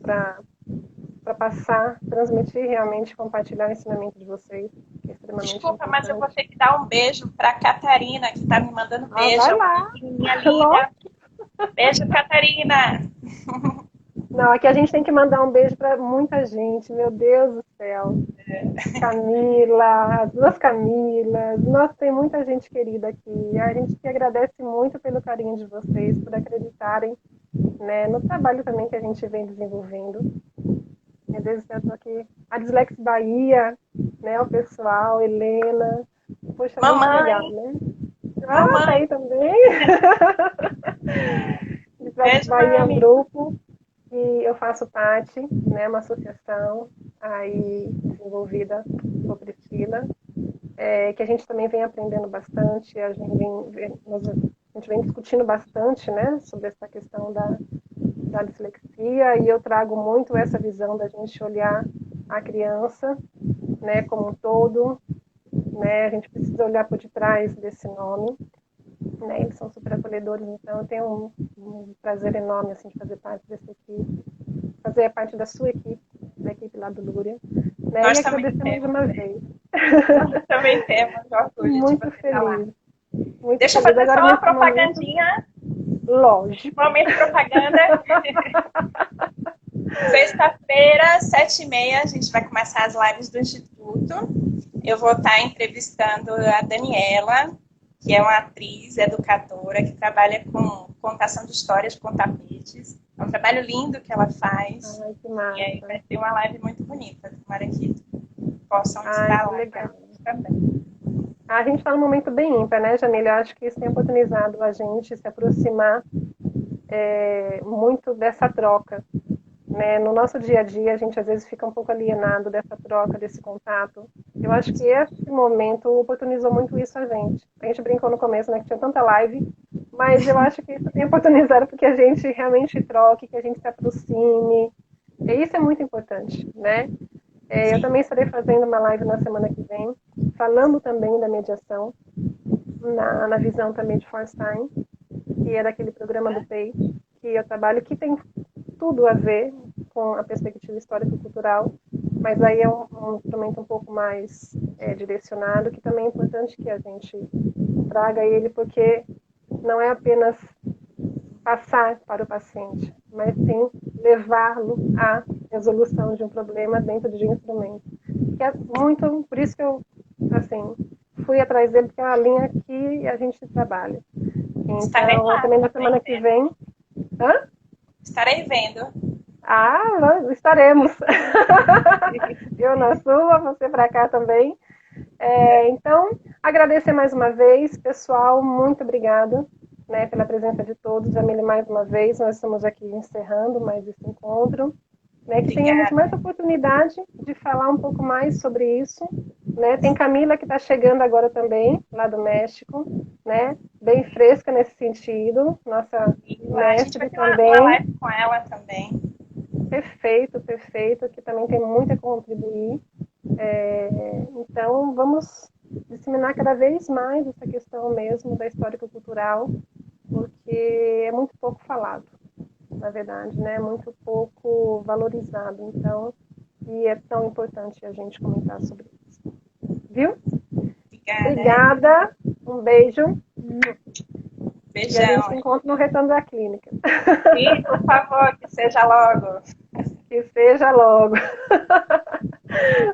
para passar, transmitir realmente, compartilhar o ensinamento de vocês, que é extremamente Desculpa, importante. mas eu vou ter que dar um beijo para a Catarina, que está me mandando beijo. Vai lá. Minha linda. Beijo, Catarina. Não, aqui a gente tem que mandar um beijo para muita gente, meu Deus do céu. Camila, as duas Camilas, nossa, tem muita gente querida aqui. A gente que agradece muito pelo carinho de vocês, por acreditarem, né, no trabalho também que a gente vem desenvolvendo. Meu Deus do céu, estou aqui. A Dislex Bahia, né, o pessoal, Helena. Poxa, muito Mamãe, legal, né? Ah, tá mamãe, aí também. beijo, Bahia é um mami. grupo e eu faço parte, né, uma associação aí desenvolvida por Priscila, que a gente também vem aprendendo bastante, a gente vem discutindo bastante, né, sobre essa questão da dislexia, e eu trago muito essa visão da gente olhar a criança, né, como um todo, né, a gente precisa olhar por detrás desse nome, né, eles são super acolhedores, então eu tenho um prazer enorme, assim, de fazer parte dessa equipe, fazer parte da sua equipe, da equipe lá do Lúria, né, e Nós também agradecer mais temos, uma vez. nós também temos orgulho de Muito você estar lá. feliz, muito Deixa eu feliz. fazer só Agora, uma nesse momento, propagandinha. lógico. Momento propaganda. Sexta-feira, 7h30, a gente vai começar as lives do Instituto. Eu vou estar entrevistando a Daniela, que é uma atriz, educadora, que trabalha com contação de histórias com tapetes. É um trabalho lindo que ela faz. Ai, que E aí vai massa. ter uma live muito bonita. Tomara que possam Ai, estar que lá com a legal. gente também. A gente está num momento bem ímpar, né, Jamília? Eu acho que isso tem oportunizado a gente se aproximar muito dessa troca, né? No nosso dia a dia, a gente às vezes fica um pouco alienado dessa troca, desse contato. Eu acho que esse momento oportunizou muito isso a gente. A gente brincou no começo, né, que tinha tanta live, mas eu acho que isso tem oportunizado porque a gente realmente troque, que a gente se aproxime. E isso é muito importante, né? Eu Sim. também estarei fazendo uma live na semana que vem, falando também da mediação, na visão também de Forstein, que é daquele programa do PEI, que eu trabalho, que tem tudo a ver com a perspectiva histórico-cultural, mas aí é um instrumento um pouco mais direcionado, que também é importante que a gente traga ele, porque não é apenas passar para o paciente, mas sim levá-lo à resolução de um problema dentro de um instrumento. Que é muito, por isso que eu, assim, fui atrás dele, porque é uma linha que a gente trabalha. Estarei Então, lá também na também semana que vendo. vem... Hã? Estarei vendo. Estaremos. Eu na sua, você para cá também. Então, agradecer mais uma vez, pessoal, muito obrigada, né, pela presença de todos. Jamile, mais uma vez, nós estamos aqui encerrando mais esse encontro, né, que tenhamos Obrigada. mais oportunidade de falar um pouco mais sobre isso, né. Tem Camila que está chegando agora também, lá do México, né, bem fresca nesse sentido, nossa E lá a gente vai mestre ter uma também. live com ela também. Perfeito, perfeito, que também tem muito a contribuir. Então, vamos disseminar cada vez mais essa questão mesmo da histórico-cultural, porque é muito pouco falado, na verdade, né? Muito pouco valorizado. Então, e é tão importante a gente comentar sobre isso. Viu? Obrigada, Érica. Obrigada, um beijo. E a gente Beijão. se encontra no Retorno da Clínica. E, por favor, que seja logo. Que seja logo.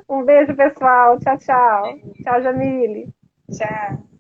Um beijo, pessoal. Tchau, tchau. Tchau, Jamile. Tchau.